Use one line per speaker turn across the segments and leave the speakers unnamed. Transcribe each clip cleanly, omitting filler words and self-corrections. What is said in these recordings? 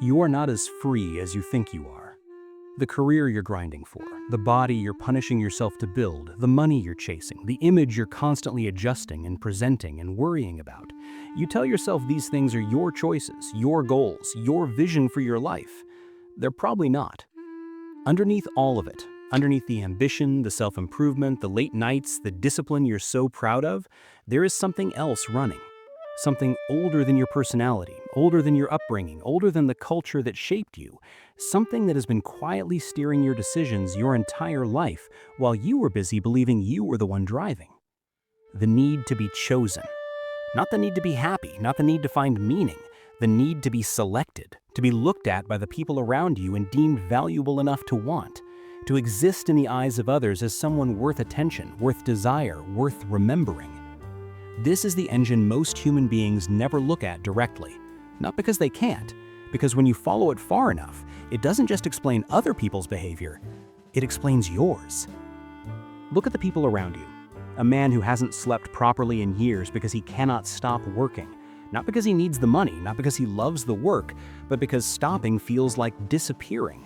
You are not as free as you think you are. The career you're grinding for, the body you're punishing yourself to build, the money you're chasing, the image you're constantly adjusting and presenting and worrying about. You tell yourself these things are your choices, your goals, your vision for your life. They're probably not. Underneath all of it, underneath the ambition, the self-improvement, the late nights, the discipline you're so proud of, there is something else running. Something older than your personality, older than your upbringing, older than the culture that shaped you. Something that has been quietly steering your decisions your entire life while you were busy believing you were the one driving. The need to be chosen. Not the need to be happy, not the need to find meaning. The need to be selected, to be looked at by the people around you and deemed valuable enough to want. To exist in the eyes of others as someone worth attention, worth desire, worth remembering. This is the engine most human beings never look at directly. Not because they can't, because when you follow it far enough, it doesn't just explain other people's behavior, it explains yours. Look at the people around you. A man who hasn't slept properly in years because he cannot stop working. Not because he needs the money, not because he loves the work, but because stopping feels like disappearing.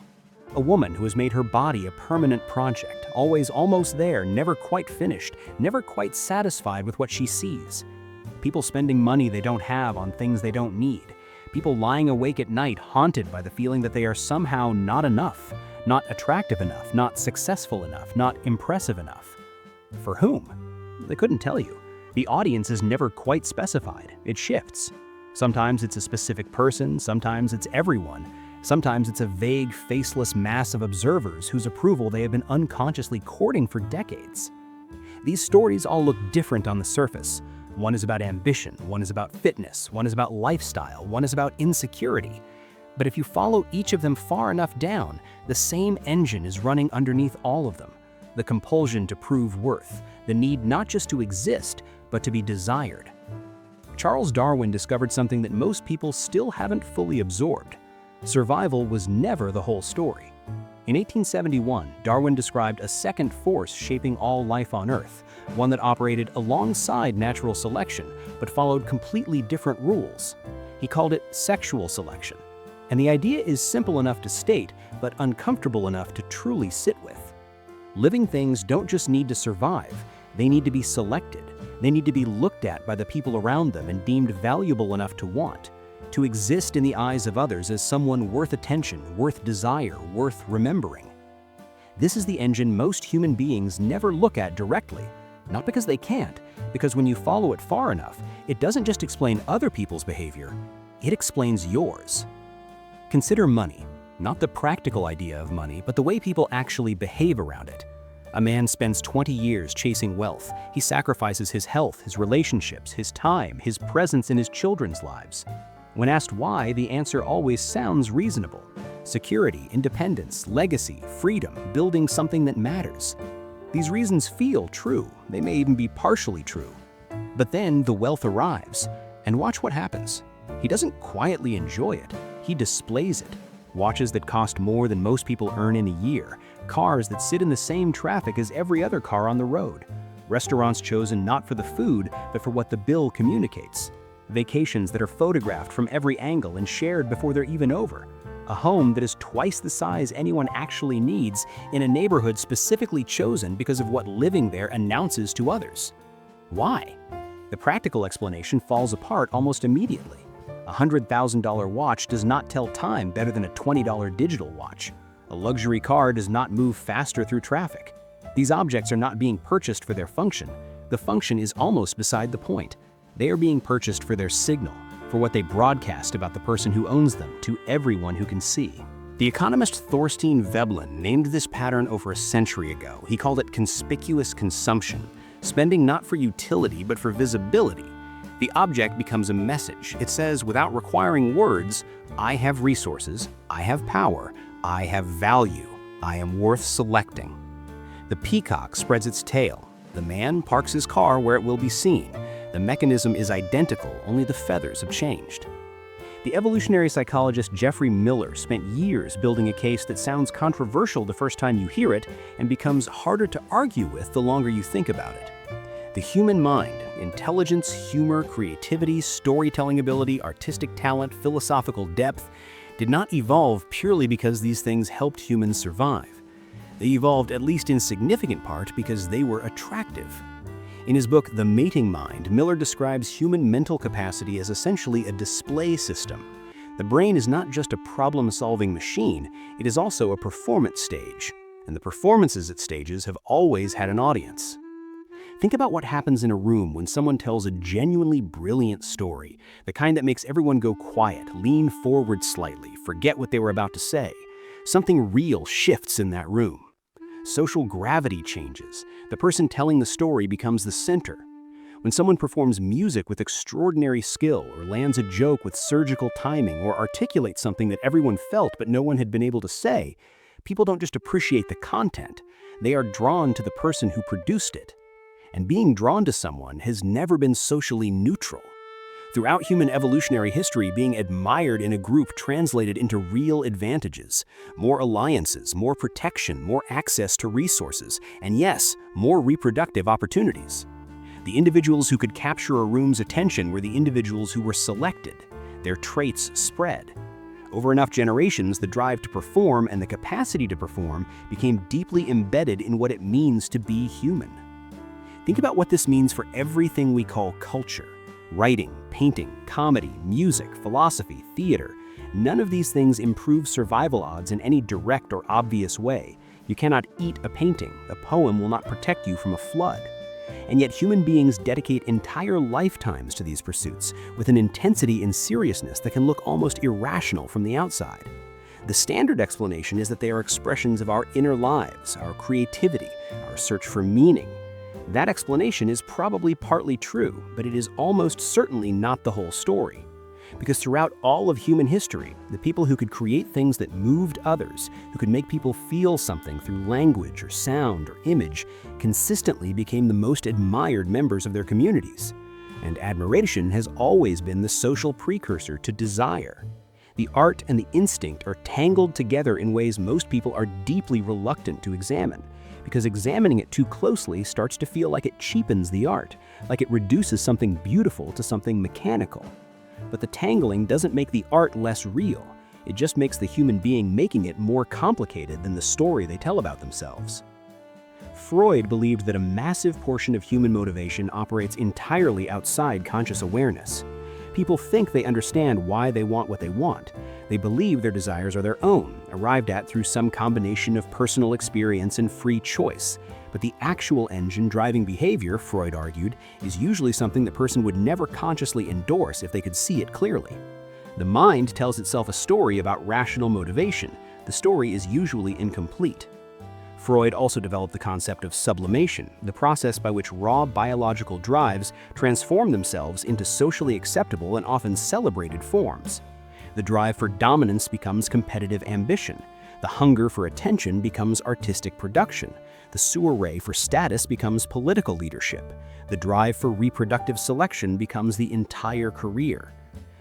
A woman who has made her body a permanent project, always almost there, never quite finished, never quite satisfied with what she sees. People spending money they don't have on things they don't need. People lying awake at night haunted by the feeling that they are somehow not enough, not attractive enough, not successful enough, not impressive enough. For whom? They couldn't tell you. The audience is never quite specified. It shifts. Sometimes it's a specific person, sometimes it's everyone. Sometimes it's a vague, faceless mass of observers whose approval they have been unconsciously courting for decades. These stories all look different on the surface. One is about ambition, one is about fitness, one is about lifestyle, one is about insecurity. But if you follow each of them far enough down, the same engine is running underneath all of them. The compulsion to prove worth, the need not just to exist, but to be desired. Charles Darwin discovered something that most people still haven't fully absorbed. Survival was never the whole story. In 1871, Darwin described a second force shaping all life on Earth, one that operated alongside natural selection, but followed completely different rules. He called it sexual selection. And the idea is simple enough to state, but uncomfortable enough to truly sit with. Living things don't just need to survive, they need to be selected. They need to be looked at by the people around them and deemed valuable enough to want. To exist in the eyes of others as someone worth attention, worth desire, worth remembering. This is the engine most human beings never look at directly, not because they can't, because when you follow it far enough, it doesn't just explain other people's behavior, it explains yours. Consider money, not the practical idea of money, but the way people actually behave around it. A man spends 20 years chasing wealth. He sacrifices his health, his relationships, his time, his presence in his children's lives. When asked why, the answer always sounds reasonable. Security, independence, legacy, freedom, building something that matters. These reasons feel true. They may even be partially true. But then the wealth arrives, and watch what happens. He doesn't quietly enjoy it. He displays it. Watches that cost more than most people earn in a year. Cars that sit in the same traffic as every other car on the road. Restaurants chosen not for the food, but for what the bill communicates. Vacations that are photographed from every angle and shared before they're even over. A home that is twice the size anyone actually needs in a neighborhood specifically chosen because of what living there announces to others. Why? The practical explanation falls apart almost immediately. A $100,000 watch does not tell time better than a $20 digital watch. A luxury car does not move faster through traffic. These objects are not being purchased for their function. The function is almost beside the point. They are being purchased for their signal, for what they broadcast about the person who owns them to everyone who can see. The economist Thorstein Veblen named this pattern over a century ago. He called it conspicuous consumption, spending not for utility but for visibility. The object becomes a message. It says, without requiring words, I have resources, I have power, I have value, I am worth selecting. The peacock spreads its tail. The man parks his car where it will be seen. The mechanism is identical, only the feathers have changed. The evolutionary psychologist Geoffrey Miller spent years building a case that sounds controversial the first time you hear it and becomes harder to argue with the longer you think about it. The human mind, intelligence, humor, creativity, storytelling ability, artistic talent, philosophical depth, did not evolve purely because these things helped humans survive. They evolved, at least in significant part, because they were attractive. In his book, The Mating Mind, Miller describes human mental capacity as essentially a display system. The brain is not just a problem-solving machine, it is also a performance stage, and the performances it stages have always had an audience. Think about what happens in a room when someone tells a genuinely brilliant story, the kind that makes everyone go quiet, lean forward slightly, forget what they were about to say. Something real shifts in that room. Social gravity changes. The person telling the story becomes the center. When someone performs music with extraordinary skill, or lands a joke with surgical timing, or articulates something that everyone felt but no one had been able to say, people don't just appreciate the content, they are drawn to the person who produced it. And being drawn to someone has never been socially neutral. Throughout human evolutionary history, being admired in a group translated into real advantages. More alliances, more protection, more access to resources, and yes, more reproductive opportunities. The individuals who could capture a room's attention were the individuals who were selected. Their traits spread. Over enough generations, the drive to perform and the capacity to perform became deeply embedded in what it means to be human. Think about what this means for everything we call culture. Writing, painting, comedy, music, philosophy, theater. None of these things improve survival odds in any direct or obvious way. You cannot eat a painting. A poem will not protect you from a flood. And yet human beings dedicate entire lifetimes to these pursuits with an intensity and seriousness that can look almost irrational from the outside. The standard explanation is that they are expressions of our inner lives, our creativity, our search for meaning. That explanation is probably partly true, but it is almost certainly not the whole story. Because throughout all of human history, the people who could create things that moved others, who could make people feel something through language or sound or image, consistently became the most admired members of their communities. And admiration has always been the social precursor to desire. The art and the instinct are tangled together in ways most people are deeply reluctant to examine, because examining it too closely starts to feel like it cheapens the art, like it reduces something beautiful to something mechanical. But the tangling doesn't make the art less real. It just makes the human being making it more complicated than the story they tell about themselves. Freud believed that a massive portion of human motivation operates entirely outside conscious awareness. People think they understand why they want what they want. They believe their desires are their own, arrived at through some combination of personal experience and free choice. But the actual engine driving behavior, Freud argued, is usually something the person would never consciously endorse if they could see it clearly. The mind tells itself a story about rational motivation. The story is usually incomplete. Freud also developed the concept of sublimation, the process by which raw biological drives transform themselves into socially acceptable and often celebrated forms. The drive for dominance becomes competitive ambition. The hunger for attention becomes artistic production. The soirée for status becomes political leadership. The drive for reproductive selection becomes the entire career.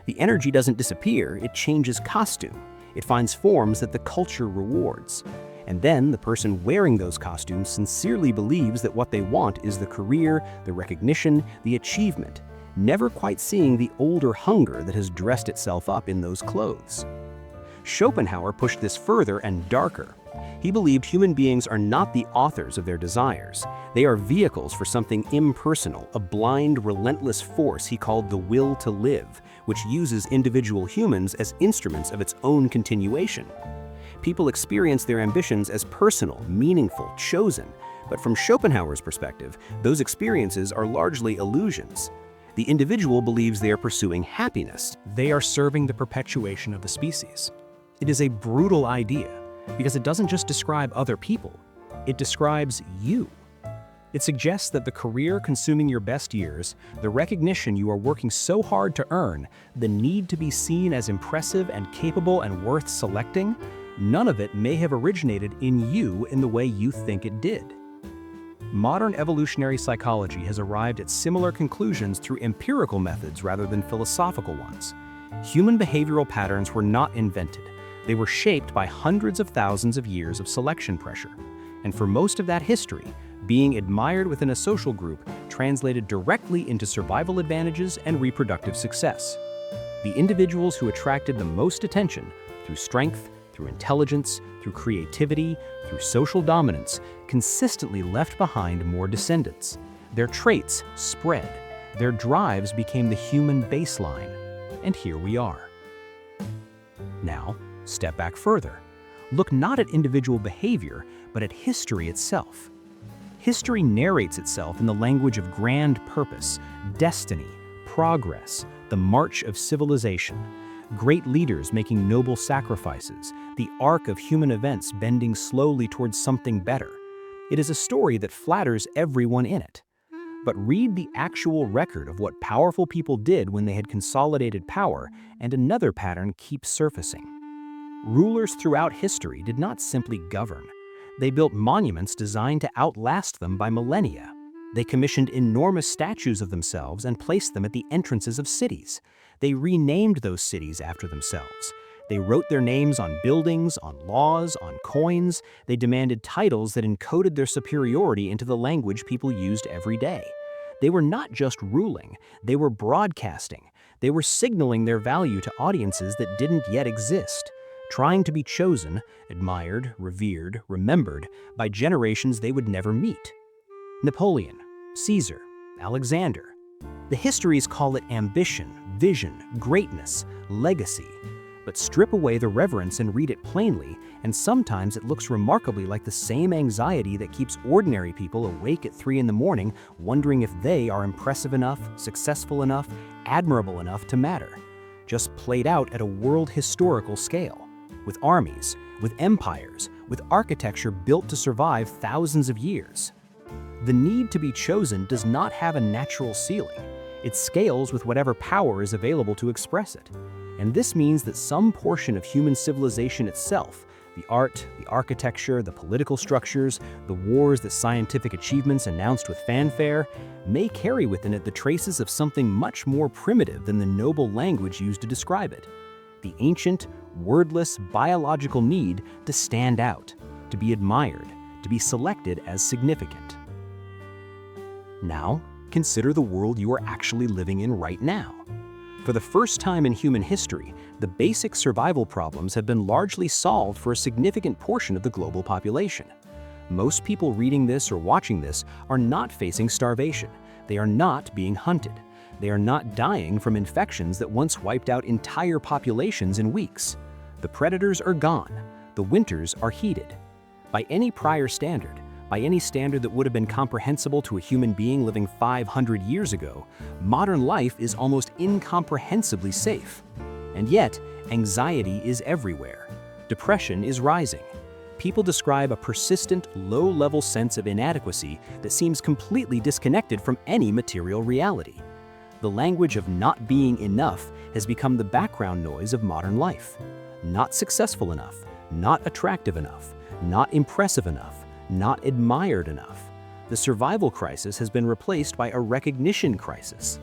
The energy doesn't disappear, it changes costume. It finds forms that the culture rewards. And then the person wearing those costumes sincerely believes that what they want is the career, the recognition, the achievement, never quite seeing the older hunger that has dressed itself up in those clothes. Schopenhauer pushed this further and darker. He believed human beings are not the authors of their desires. They are vehicles for something impersonal, a blind, relentless force he called the will to live, which uses individual humans as instruments of its own continuation. People experience their ambitions as personal, meaningful, chosen, but from Schopenhauer's perspective, those experiences are largely illusions. The individual believes they are pursuing happiness. They are serving the perpetuation of the species. It is a brutal idea, because it doesn't just describe other people, it describes you. It suggests that the career consuming your best years, the recognition you are working so hard to earn, the need to be seen as impressive and capable and worth selecting, none of it may have originated in you in the way you think it did. Modern evolutionary psychology has arrived at similar conclusions through empirical methods rather than philosophical ones. Human behavioral patterns were not invented. They were shaped by hundreds of thousands of years of selection pressure. And for most of that history, being admired within a social group translated directly into survival advantages and reproductive success. The individuals who attracted the most attention through strength, through intelligence, through creativity, through social dominance, consistently left behind more descendants. Their traits spread. Their drives became the human baseline. And here we are. Now, step back further. Look not at individual behavior, but at history itself. History narrates itself in the language of grand purpose, destiny, progress, the march of civilization, great leaders making noble sacrifices, the arc of human events bending slowly towards something better. It is a story that flatters everyone in it. But read the actual record of what powerful people did when they had consolidated power, and another pattern keeps surfacing. Rulers throughout history did not simply govern. They built monuments designed to outlast them by millennia. They commissioned enormous statues of themselves and placed them at the entrances of cities. They renamed those cities after themselves. They wrote their names on buildings, on laws, on coins. They demanded titles that encoded their superiority into the language people used every day. They were not just ruling, they were broadcasting. They were signaling their value to audiences that didn't yet exist, trying to be chosen, admired, revered, remembered by generations they would never meet. Napoleon, Caesar, Alexander. The histories call it ambition, vision, greatness, legacy. But strip away the reverence and read it plainly, and sometimes it looks remarkably like the same anxiety that keeps ordinary people awake at 3 in the morning, wondering if they are impressive enough, successful enough, admirable enough to matter. Just played out at a world historical scale, with armies, with empires, with architecture built to survive thousands of years. The need to be chosen does not have a natural ceiling. It scales with whatever power is available to express it. And this means that some portion of human civilization itself, the art, the architecture, the political structures, the wars that scientific achievements announced with fanfare, may carry within it the traces of something much more primitive than the noble language used to describe it. The ancient, wordless, biological need to stand out, to be admired, to be selected as significant. Now, consider the world you are actually living in right now. For the first time in human history, the basic survival problems have been largely solved for a significant portion of the global population. Most people reading this or watching this are not facing starvation. They are not being hunted. They are not dying from infections that once wiped out entire populations in weeks. The predators are gone. The winters are heated. By any prior standard, by any standard that would have been comprehensible to a human being living 500 years ago, modern life is almost incomprehensibly safe. And yet, anxiety is everywhere. Depression is rising. People describe a persistent, low-level sense of inadequacy that seems completely disconnected from any material reality. The language of not being enough has become the background noise of modern life. Not successful enough, not attractive enough, not impressive enough, not admired enough. The survival crisis has been replaced by a recognition crisis.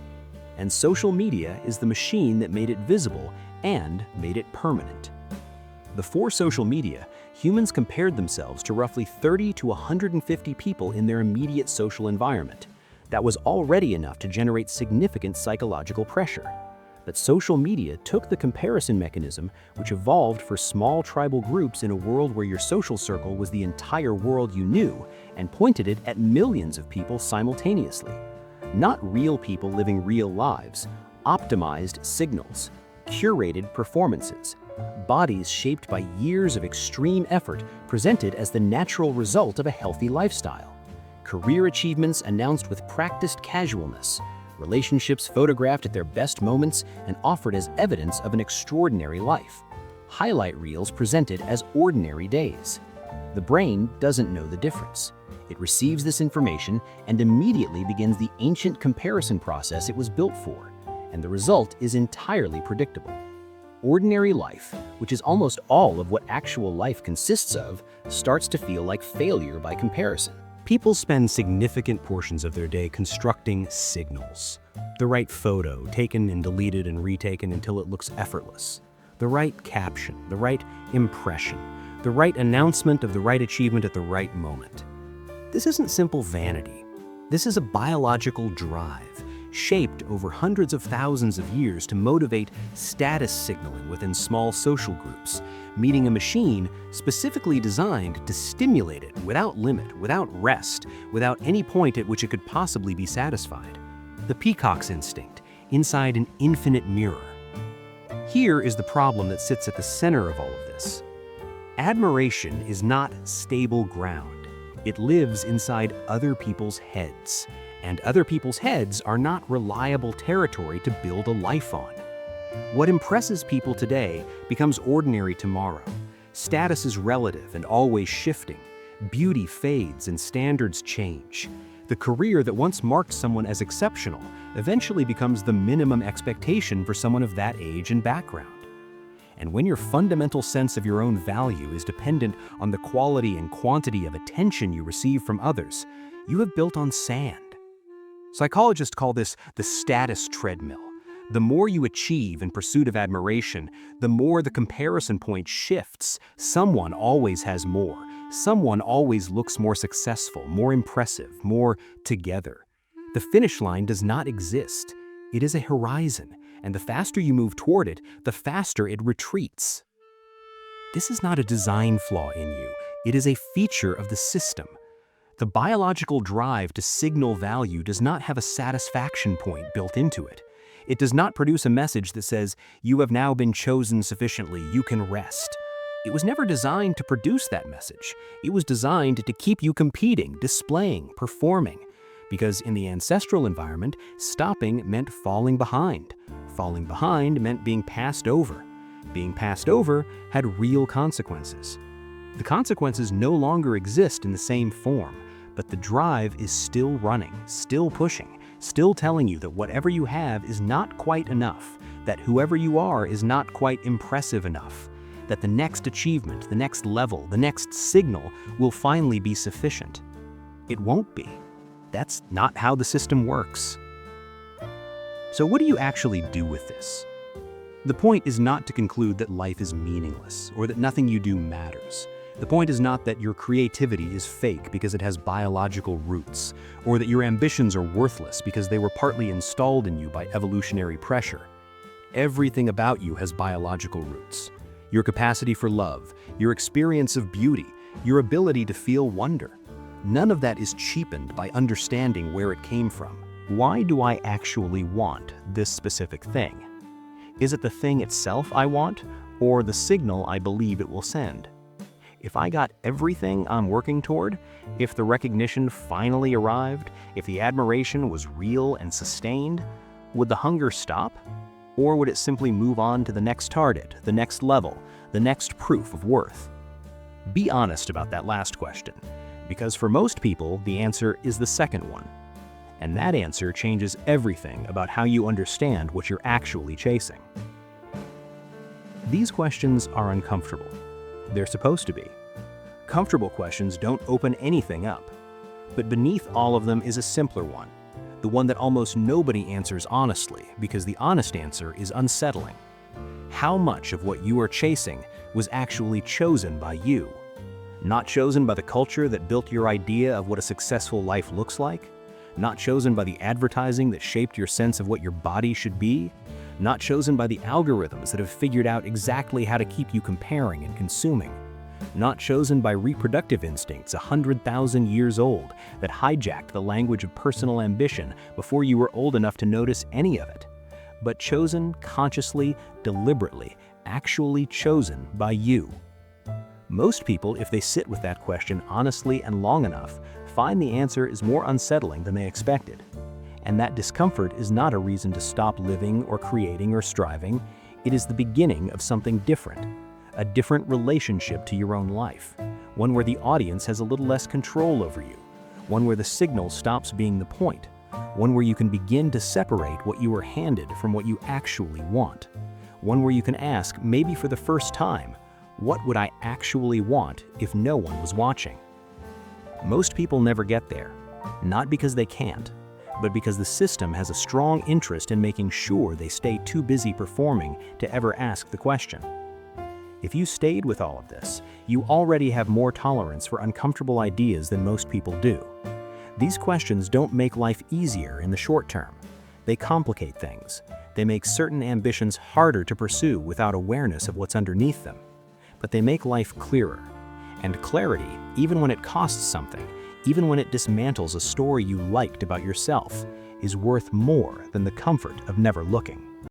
And social media is the machine that made it visible and made it permanent. Before social media, humans compared themselves to roughly 30 to 150 people in their immediate social environment. That was already enough to generate significant psychological pressure. But social media took the comparison mechanism, which evolved for small tribal groups in a world where your social circle was the entire world you knew, and pointed it at millions of people simultaneously. Not real people living real lives, optimized signals, curated performances, bodies shaped by years of extreme effort presented as the natural result of a healthy lifestyle, career achievements announced with practiced casualness, relationships photographed at their best moments and offered as evidence of an extraordinary life, highlight reels presented as ordinary days. The brain doesn't know the difference. It receives this information and immediately begins the ancient comparison process it was built for, and the result is entirely predictable. Ordinary life, which is almost all of what actual life consists of, starts to feel like failure by comparison. People spend significant portions of their day constructing signals. The right photo, taken and deleted and retaken until it looks effortless. The right caption, the right impression, the right announcement of the right achievement at the right moment. This isn't simple vanity. This is a biological drive, shaped over hundreds of thousands of years to motivate status signaling within small social groups, meeting a machine specifically designed to stimulate it without limit, without rest, without any point at which it could possibly be satisfied. The peacock's instinct, inside an infinite mirror. Here is the problem that sits at the center of all of this. Admiration is not stable ground. It lives inside other people's heads, and other people's heads are not reliable territory to build a life on. What impresses people today becomes ordinary tomorrow. Status is relative and always shifting. Beauty fades and standards change. The career that once marked someone as exceptional eventually becomes the minimum expectation for someone of that age and background. And when your fundamental sense of your own value is dependent on the quality and quantity of attention you receive from others, you have built on sand. Psychologists call this the status treadmill. The more you achieve in pursuit of admiration, the more the comparison point shifts. Someone always has more. Someone always looks more successful, more impressive, more together. The finish line does not exist. It is a horizon, and the faster you move toward it, the faster it retreats. This is not a design flaw in you. It is a feature of the system. The biological drive to signal value does not have a satisfaction point built into it. It does not produce a message that says, "You have now been chosen sufficiently, you can rest." It was never designed to produce that message. It was designed to keep you competing, displaying, performing. Because in the ancestral environment, stopping meant falling behind. Falling behind meant being passed over. Being passed over had real consequences. The consequences no longer exist in the same form, but the drive is still running, still pushing, still telling you that whatever you have is not quite enough, that whoever you are is not quite impressive enough, that the next achievement, the next level, the next signal will finally be sufficient. It won't be. That's not how the system works. So what do you actually do with this? The point is not to conclude that life is meaningless or that nothing you do matters. The point is not that your creativity is fake because it has biological roots, or that your ambitions are worthless because they were partly installed in you by evolutionary pressure. Everything about you has biological roots. Your capacity for love, your experience of beauty, your ability to feel wonder. None of that is cheapened by understanding where it came from. Why do I actually want this specific thing? Is it the thing itself I want, or the signal I believe it will send? If I got everything I'm working toward, if the recognition finally arrived, if the admiration was real and sustained, would the hunger stop? Or would it simply move on to the next target, the next level, the next proof of worth? Be honest about that last question, because for most people, the answer is the second one. And that answer changes everything about how you understand what you're actually chasing. These questions are uncomfortable. They're supposed to be. Comfortable questions don't open anything up. But beneath all of them is a simpler one, the one that almost nobody answers honestly, because the honest answer is unsettling. How much of what you are chasing was actually chosen by you? Not chosen by the culture that built your idea of what a successful life looks like? Not chosen by the advertising that shaped your sense of what your body should be? Not chosen by the algorithms that have figured out exactly how to keep you comparing and consuming? Not chosen by reproductive instincts 100,000 years old that hijacked the language of personal ambition before you were old enough to notice any of it, but chosen consciously, deliberately, actually chosen by you. Most people, if they sit with that question honestly and long enough, find the answer is more unsettling than they expected. And that discomfort is not a reason to stop living or creating or striving. It is the beginning of something different, a different relationship to your own life, one where the audience has a little less control over you, one where the signal stops being the point, one where you can begin to separate what you were handed from what you actually want, one where you can ask, maybe for the first time, what would I actually want if no one was watching? Most people never get there, not because they can't, but because the system has a strong interest in making sure they stay too busy performing to ever ask the question. If you stayed with all of this, you already have more tolerance for uncomfortable ideas than most people do. These questions don't make life easier in the short term.
They complicate things. They make certain ambitions harder to pursue without awareness of what's underneath them. But they make life clearer. And clarity, even when it costs something, even when it dismantles a story you liked about yourself, is worth more than the comfort of never looking.